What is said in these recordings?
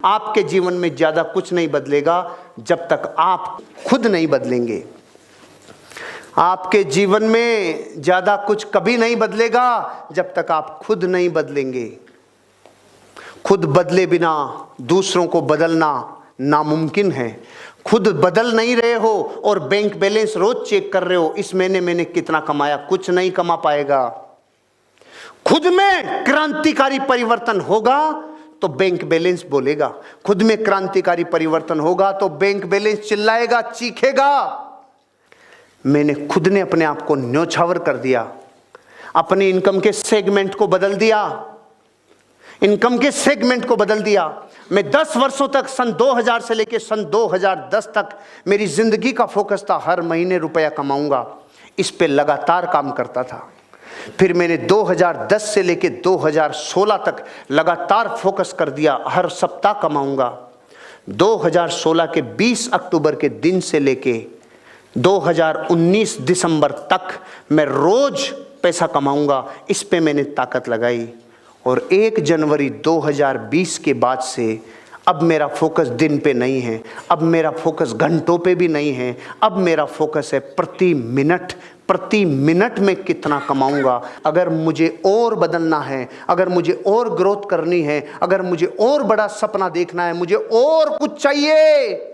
आपके जीवन में ज्यादा कुछ नहीं बदलेगा जब तक आप खुद नहीं बदलेंगे। आपके जीवन में ज्यादा कुछ कभी नहीं बदलेगा जब तक आप खुद नहीं बदलेंगे। खुद बदले बिना दूसरों को बदलना नामुमकिन है। खुद बदल नहीं रहे हो और बैंक बैलेंस रोज चेक कर रहे हो, इस महीने मैंने कितना कमाया, कुछ नहीं कमा पाएगा। खुद में क्रांतिकारी परिवर्तन होगा तो बैंक बैलेंस बोलेगा। खुद में क्रांतिकारी परिवर्तन होगा तो बैंक बैलेंस चिल्लाएगा, चीखेगा। मैंने खुद ने अपने आप को न्योछावर कर दिया, अपने इनकम के सेगमेंट को बदल दिया, इनकम के सेगमेंट को बदल दिया। मैं 10 वर्षों तक सन 2000 से लेकर सन 2010 तक मेरी जिंदगी का फोकस था हर महीने रुपया कमाऊंगा, इस पे लगातार काम करता था। फिर मैंने 2010 से लेकर 2016 तक लगातार फोकस कर दिया, हर सप्ताह कमाऊंगा। 2016 के 20 अक्टूबर के दिन से लेके 2019 दिसंबर तक मैं रोज पैसा कमाऊंगा, इस पे मैंने ताकत लगाई। और 1 जनवरी 2020 के बाद से अब मेरा फोकस दिन पे नहीं है, अब मेरा फोकस घंटों पे भी नहीं है, अब मेरा फोकस है प्रति मिनट में कितना कमाऊंगा। अगर मुझे और बदलना है, अगर मुझे और ग्रोथ करनी है, अगर मुझे और बड़ा सपना देखना है, मुझे और कुछ चाहिए,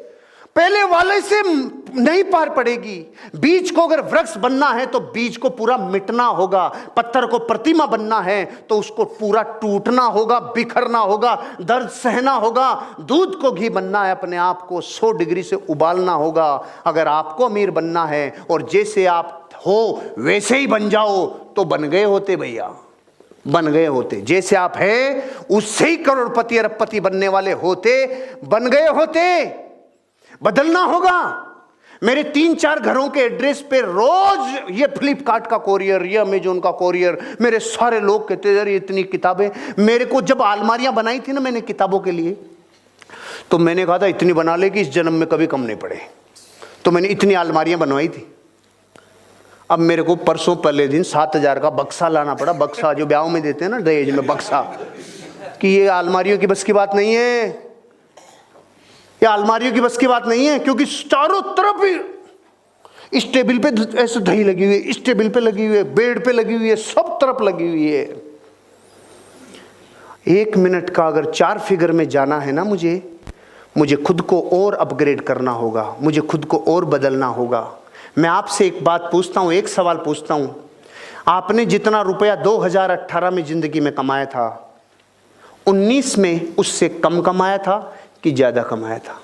पहले वाले से नहीं पार पड़ेगी। बीज को अगर वृक्ष बनना है तो बीज को पूरा मिटना होगा, पत्थर को प्रतिमा बनना है तो उसको पूरा टूटना होगा, बिखरना होगा, दर्द सहना होगा। दूध को घी बनना है, अपने आप को 100 डिग्री से उबालना होगा। अगर आपको अमीर बनना है और जैसे आप हो वैसे ही बन जाओ तो बन गए होते भैया, बन गए होते। जैसे आप हैं उससे ही करोड़पति अरबपति बनने वाले होते, बन गए होते। बदलना होगा। मेरे 3-4 घरों के एड्रेस पे रोज ये फ्लिपकार्ट का कोरियर, ये अमेजोन का कोरियर। मेरे सारे लोग कहते यार इतनी किताबें। मेरे को जब अलमारियां बनाई थी ना मैंने किताबों के लिए, तो मैंने कहा था इतनी बना ले कि इस जन्म में कभी कम नहीं पड़े। तो मैंने इतनी अलमारियां बनवाई थी। अब मेरे को परसों पहले दिन 7000 का बक्सा लाना पड़ा। बक्सा जो ब्याह में देते हैं ना, दहेज में बक्सा, कि ये अलमारियों की बस की बात नहीं है, ये अलमारियों की बस की बात नहीं है। क्योंकि चारों तरफ ही इस टेबल पे ऐसे दही लगी हुई है, इस टेबल पे लगी हुई है, बेड पे लगी हुई है, सब तरफ लगी हुई है। 1 मिनट का अगर 4 फिगर में जाना है ना, मुझे खुद को और अपग्रेड करना होगा, मुझे खुद को और बदलना होगा। मैं आपसे एक बात पूछता हूं, एक सवाल पूछता हूं। आपने जितना रुपया 2018 में जिंदगी में कमाया था, 19 में उससे कम कमाया था कि ज्यादा कमाया था?